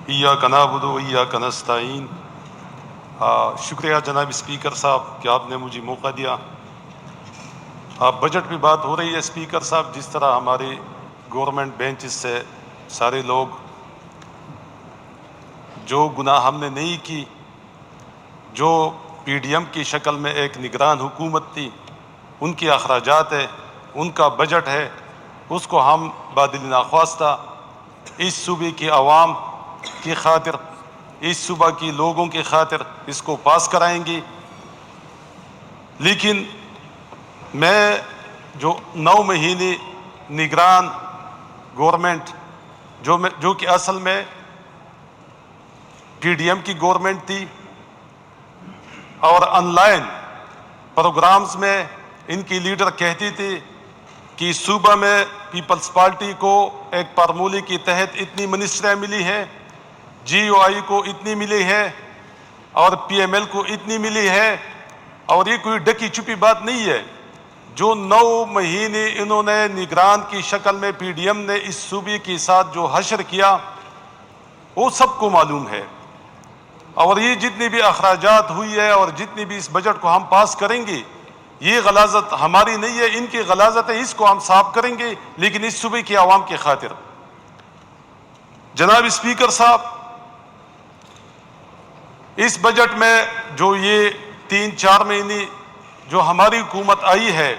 ایاک نعبد و ایاک نستعین۔ شکریہ جناب اسپیکر صاحب کہ آپ نے مجھے موقع دیا۔ بجٹ پہ بات ہو رہی ہے اسپیکر صاحب، جس طرح ہمارے گورنمنٹ بینچز سے سارے لوگ جو گناہ ہم نے نہیں کی، جو پی ڈی ایم کی شکل میں ایک نگران حکومت تھی، ان کے اخراجات ہے، ان کا بجٹ ہے، اس کو ہم بادل ناخواستہ اس صوبے کی عوام کی خاطر، اس صوبہ کی لوگوں کی خاطر اس کو پاس کرائیں گے۔ لیکن میں جو 9 مہینے نگران گورنمنٹ جو کہ اصل میں پی ڈی ایم کی گورنمنٹ تھی، اور آن لائن پروگرامز میں ان کی لیڈر کہتی تھی کہ صوبہ میں پیپلز پارٹی کو ایک پارمولی کے تحت اتنی منسٹریاں ملی ہے، جی او آئی کو اتنی ملی ہے، اور پی ایم ایل کو اتنی ملی ہے، اور یہ کوئی ڈکی چھپی بات نہیں ہے۔ جو 9 مہینے انہوں نے نگران کی شکل میں پی ڈی ایم نے اس صوبے کے ساتھ جو حشر کیا وہ سب کو معلوم ہے، اور یہ جتنی بھی اخراجات ہوئی ہے اور جتنی بھی اس بجٹ کو ہم پاس کریں گے، یہ غلاظت ہماری نہیں ہے، ان کی غلاظت ہے، اس کو ہم صاف کریں گے، لیکن اس صوبے کی عوام کی خاطر۔ جناب اسپیکر صاحب، اس بجٹ میں جو یہ 3-4 مہینے جو ہماری حکومت آئی ہے،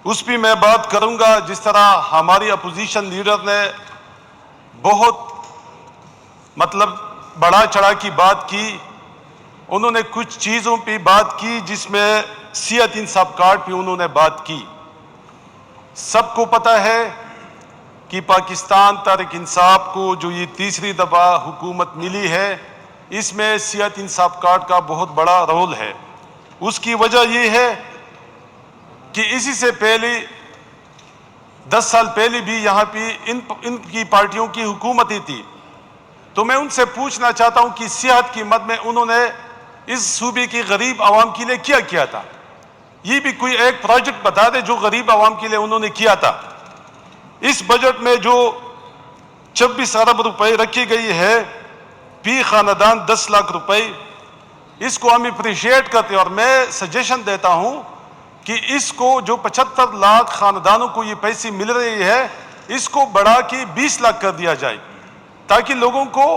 اس پہ میں بات کروں گا۔ جس طرح ہماری اپوزیشن لیڈر نے بہت بڑا چڑھا کی بات کی، انہوں نے کچھ چیزوں پہ بات کی جس میں صحت انصاف کارڈ پہ انہوں نے بات کی۔ سب کو پتہ ہے کہ پاکستان تحریک انصاف کو جو یہ تیسری دفعہ حکومت ملی ہے، اس میں صحت انصاف کارڈ کا بہت بڑا رول ہے۔ اس کی وجہ یہ ہے کہ اسی سے پہلے 10 سال پہلے بھی یہاں پہ ان کی پارٹیوں کی حکومتیں تھی، تو میں ان سے پوچھنا چاہتا ہوں کہ صحت کی مد میں انہوں نے اس صوبے کی غریب عوام کے لیے کیا کیا تھا؟ یہ بھی کوئی ایک پروجیکٹ بتا دے جو غریب عوام کے لیے انہوں نے کیا تھا۔ اس بجٹ میں جو 26 ارب روپے رکھی گئی ہے، فی خاندان 10 لاکھ روپے، اس کو ہم اپریشیٹ کرتے ہیں، اور میں سجیشن دیتا ہوں کہ اس کو جو 75 لاکھ خاندانوں کو یہ پیسے مل رہی ہے، اس کو بڑھا کے 20 لاکھ کر دیا جائے، تاکہ لوگوں کو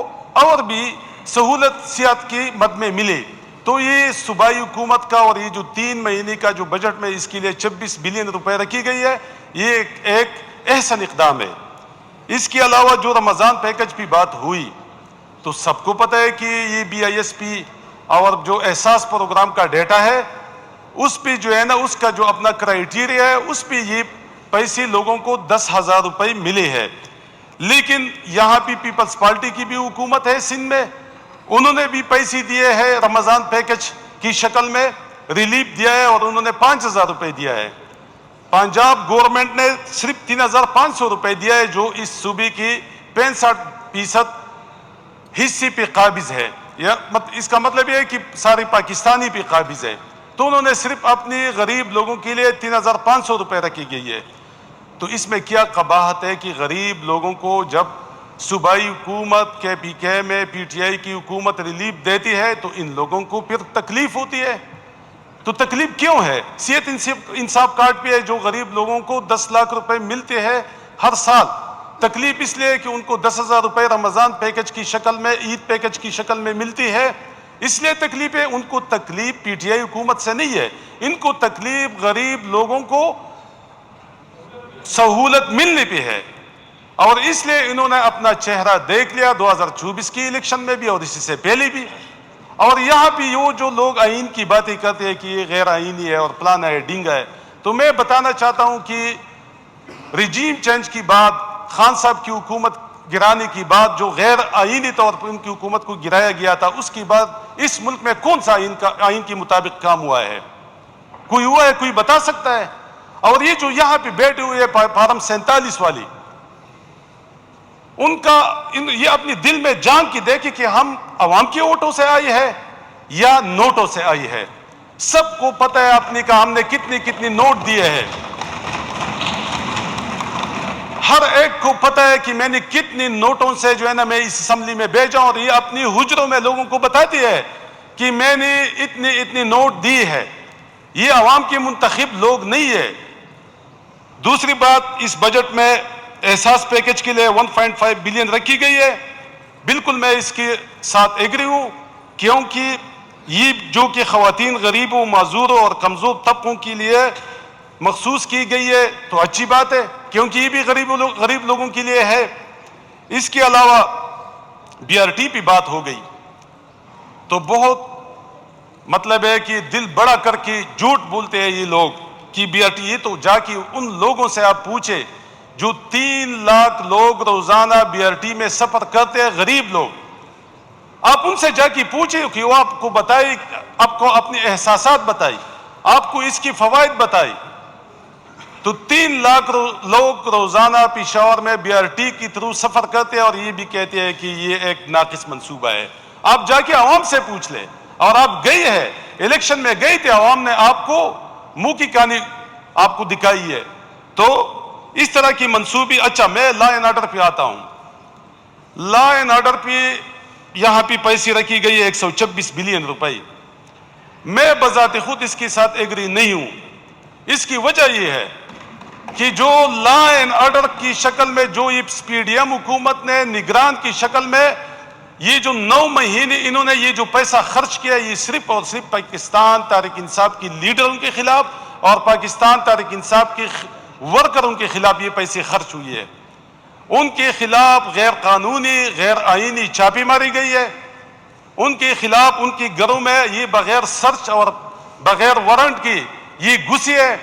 اور بھی سہولت صحت کی مد میں ملے۔ تو یہ صوبائی حکومت کا اور یہ جو 3 مہینے کا جو بجٹ میں اس کے لیے 26 بلین روپے رکھی گئی ہے، یہ ایک احسن اقدام ہے۔ اس کے علاوہ جو رمضان پیکج پہ بات ہوئی، تو سب کو پتہ ہے کہ یہ بی آئی ایس پی اور جو احساس پروگرام کا ڈیٹا ہے، اس پہ جو ہے نا، اس کا جو اپنا کرائیٹیریا ہے، اس پہ یہ پیسے لوگوں کو 10,000 روپے ملے ہیں۔ لیکن یہاں پہ پیپلز پارٹی کی بھی حکومت ہے سندھ میں، انہوں نے بھی پیسے دیے ہیں رمضان پیکج کی شکل میں، ریلیف دیا ہے، اور انہوں نے 5,000 روپے دیا ہے۔ پنجاب گورنمنٹ نے صرف 3,500 روپے دیا ہے، جو اس صوبے کی 65% حصے پہ قابض ہے۔ اس کا مطلب یہ ہے کہ سارے پاکستانی پہ قابض ہے، تو انہوں نے صرف اپنی غریب لوگوں کے لیے 3,500 روپے رکھی گئی ہے۔ تو اس میں کیا قباحت ہے کہ غریب لوگوں کو جب صوبائی حکومت کے پی کے میں پی ٹی آئی کی حکومت ریلیف دیتی ہے، تو ان لوگوں کو پھر تکلیف ہوتی ہے۔ تو تکلیف کیوں ہے؟ صحت انصاف کارڈ پہ ہے، جو غریب لوگوں کو 10 لاکھ روپے ملتے ہیں ہر سال، تکلیف اس لیے کہ ان کو 10,000 روپے رمضان پیکج کی شکل میں، عید پیکج کی شکل میں ملتی ہے، اس لیے تکلیف ہے۔ ان کو تکلیف پی ٹی آئی حکومت سے نہیں ہے، ان کو تکلیف غریب لوگوں کو سہولت ملنے پہ ہے، اور اس لیے انہوں نے اپنا چہرہ دیکھ لیا 2024 کی الیکشن میں بھی اور اسی سے پہلے بھی۔ اور یہاں پہ یہ جو لوگ آئین کی باتیں کرتے ہیں کہ یہ غیر آئینی ہے اور پلانا ہے، ڈینگا ہے، تو میں بتانا چاہتا ہوں کہ رجیم چینج کی بات، خان صاحب کی حکومت گرانے کی بات، جو غیر آئینی طور پر ان کی حکومت کو گرایا گیا تھا، اس کی بعد اس ملک میں کون سا آئین کے مطابق کام ہوا ہے؟ کوئی ہوا ہے؟ کوئی بتا سکتا ہے؟ اور یہ جو یہاں پہ بیٹھے ہوئے فارم 47 والی، یہ اپنی دل میں جان کی دیکھیں کہ ہم عوام کے ووٹوں سے آئی ہے یا نوٹوں سے آئی ہے۔ سب کو پتہ ہے اپنی کا ہم نے کتنی نوٹ دیے ہیں۔ ہر ایک کو پتہ ہے کہ میں نے کتنی نوٹوں سے جو ہے نا میں اس اسمبلی میں بھیجا، اور یہ اپنی حجروں میں لوگوں کو بتاتی ہے کہ میں نے اتنی نوٹ دی ہے. یہ عوام کے منتخب لوگ نہیں ہے. دوسری بات، اس بجٹ میں احساس پیکج کے لیے 1.5 بلین رکھی گئی ہے. بالکل میں اس کے ساتھ ایگری ہوں، کیونکہ یہ جو کہ خواتین، غریبوں، معذوروں اور کمزور طبقوں کے لیے مخصوص کی گئی ہے تو اچھی بات ہے، کیونکہ یہ بھی غریب لوگوں کے لیے ہے. اس کے علاوہ BRT پہ بات ہو گئی تو بہت مطلب ہے کہ دل بڑا کر کے جھوٹ بولتے ہیں یہ لوگ کہ BRT. یہ تو جا کے ان لوگوں سے آپ پوچھے جو 3 لاکھ لوگ روزانہ BRT میں سفر کرتے ہیں، غریب لوگ. آپ ان سے جا کے پوچھے کہ وہ آپ کو بتائے، آپ کو اپنے احساسات بتائی، آپ کو اس کی فوائد بتائی. تو 3 لاکھ لوگ روزانہ پشاور میں BRT کی تھرو سفر کرتے ہیں، اور یہ بھی کہتے ہیں کہ یہ ایک ناقص منصوبہ ہے. آپ جا کے عوام سے پوچھ لیں. اور آپ گئے ہیں، الیکشن میں گئے تھے، عوام نے آپ کو منہ کی کہانی آپ کو دکھائی ہے. تو اس طرح کی منصوبی. اچھا، میں لا اینڈ آرڈر پہ آتا ہوں. لا اینڈ آرڈر پہ یہاں پہ پیسے رکھی گئی ہے 126 بلین روپے. میں بذات خود اس کے ساتھ ایگری نہیں ہوں. اس کی وجہ یہ ہے کہ جو لا اینڈ آرڈر کی شکل میں جو یہ PDM حکومت نے نگران کی شکل میں یہ جو 9 مہینے انہوں نے یہ جو پیسہ خرچ کیا، یہ صرف اور صرف پاکستان تحریک انصاف کی لیڈروں کے خلاف اور پاکستان تحریک انصاف کے ورکروں کے خلاف یہ پیسے خرچ ہوئی ہے. ان کے خلاف غیر قانونی، غیر آئینی چھاپی ماری گئی ہے. ان کے خلاف ان کے گھروں میں یہ بغیر سرچ اور بغیر وارنٹ کی یہ گھسے ہے.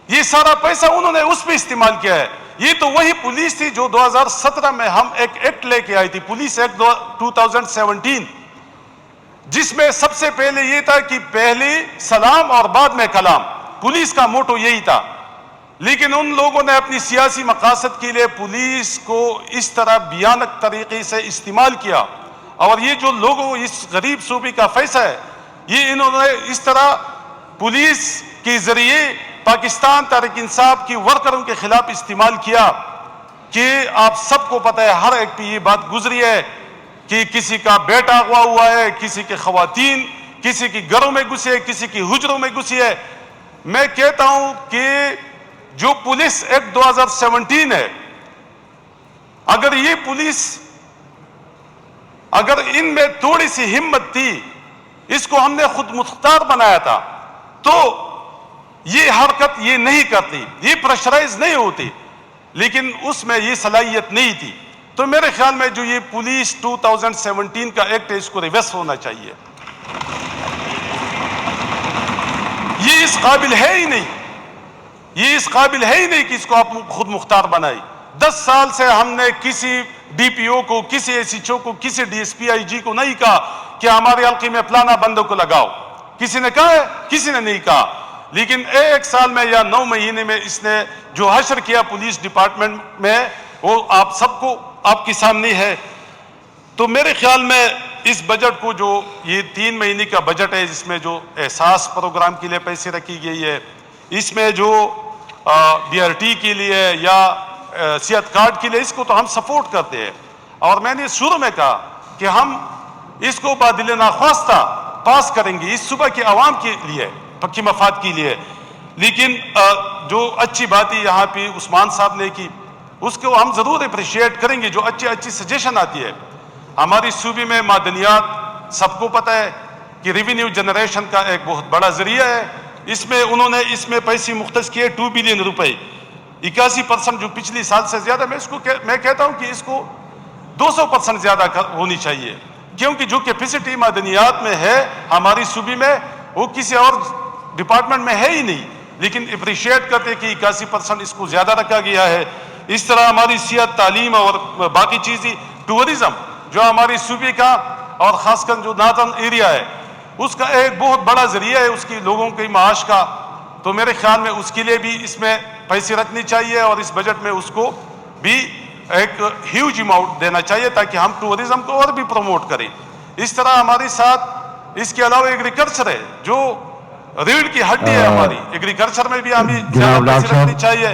یہ سارا پیسہ انہوں نے اس پہ استعمال کیا ہے. یہ تو وہی پولیس تھی جو 2017 میں ہم ایک ایکٹ لے کے آئی تھی، پولیس ایکٹ 2017، جس میں سب سے پہلے یہ تھا کہ پہلے سلام اور بعد میں کلام. پولیس کا موٹو یہی تھا. لیکن ان لوگوں نے اپنی سیاسی مقاصد کے لیے پولیس کو اس طرح بھیانک طریقے سے استعمال کیا. اور یہ جو لوگوں اس غریب صوبے کا فیصلہ ہے، یہ انہوں نے اس طرح پولیس کے ذریعے پاکستان تحریک انصاف کی ورکروں کے خلاف استعمال کیا. کہ آپ سب کو پتہ ہے، ہر ایک پہ یہ بات گزری ہے کہ کسی کا بیٹا اغوا ہوا ہے، کسی کے خواتین کسی کے گھروں میں گھسے، کسی کی حجروں میں گھسی ہے. میں کہتا ہوں کہ جو پولیس ایکٹ 2017 ہے، اگر یہ پولیس، اگر ان میں تھوڑی سی ہمت تھی، اس کو ہم نے خود مختار بنایا تھا، تو یہ حرکت یہ نہیں کرتی، یہ پریشرائز نہیں ہوتی. لیکن اس میں یہ صلاحیت نہیں تھی. تو میرے خیال میں جو یہ پولیس 2017 کا ایکٹ ہے، اس کو ریورس ہونا چاہیے. یہ اس قابل ہے ہی نہیں، یہ اس قابل ہے ہی نہیں کہ اس کو آپ خود مختار بنائی. 10 سال سے ہم نے کسی DPO کو، کسی SHO کو، کسی DSP IG کو نہیں کہا کہ ہمارے حلقے میں فلانا بندوں کو لگاؤ. کسی نے کہا ہے؟ کسی نے نہیں کہا. لیکن 1 سال میں یا 9 مہینے میں اس نے جو حشر کیا پولیس ڈپارٹمنٹ میں، وہ آپ سب کو آپ کے سامنے ہے. تو میرے خیال میں اس بجٹ کو، جو یہ 3 مہینے کا بجٹ ہے، جس میں جو احساس پروگرام کے لیے پیسے رکھی گئی ہے، اس میں جو BRT کے لیے یا صحت کارڈ کے لیے، اس کو تو ہم سپورٹ کرتے ہیں. اور میں نے شروع میں کہا کہ ہم اس کو بادل ناخواستہ پاس کریں گے، اس صوبہ کے عوام کے لیے، پکی مفاد کے لیے. لیکن جو اچھی باتیں یہاں پہ عثمان صاحب نے کی، اس کو ہم ضرور اپریشیٹ کریں گے. جو اچھی سجیشن آتی ہے، ہماری صوبے میں معدنیات سب کو پتہ ہے کہ ریونیو جنریشن کا ایک بہت بڑا ذریعہ ہے. اس میں انہوں نے اس میں پیسے مختص کیے 2 بلین روپے، 81% جو پچھلی سال سے زیادہ. میں کہتا ہوں کہ اس کو 200% زیادہ ہونی چاہیے، کیونکہ جو کیپیسٹی معدنیات میں ہے ہماری صوبے میں، وہ کسی اور ڈپارٹمنٹ میں ہے ہی نہیں. لیکن اپریشیٹ کرتے کہ 81% اس کو زیادہ رکھا گیا ہے. اس طرح ہماری صحت، تعلیم اور باقی چیزیں، ٹورزم جو ہماری صوبے کا اور خاص کر جو نارتھرن ایریا ہے، اس کا ایک بہت بڑا ذریعہ ہے اس کی لوگوں کے معاش کا. تو میرے خیال میں اس کے لیے بھی اس میں پیسے رکھنی چاہیے، اور اس بجٹ میں اس کو بھی ایک ہیوج اماؤنٹ دینا چاہیے تاکہ ہم ٹورزم کو اور بھی پروموٹ کریں. اس طرح ہمارے ساتھ اس کے علاوہ ایگریکلچر ہے، جو ریڑھ کی ہڈی ہے ہماری. ایگریکلچر میں بھی ہمیں زیادہ پیسے رکھنی چاہیے.